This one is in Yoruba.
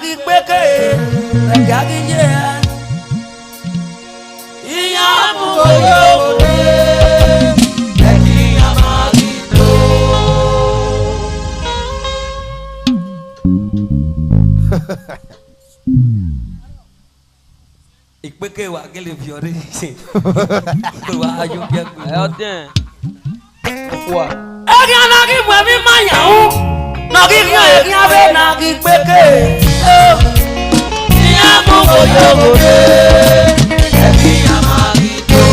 nagi peke nagi je iya mugoyo nagi amagito ikpeke wa kele fiore wa ayo ya ayo tiens pourquoi egi anagi mwe mi mayahu nagi kya egi ave nagi peke iya mugoyo nagi amagito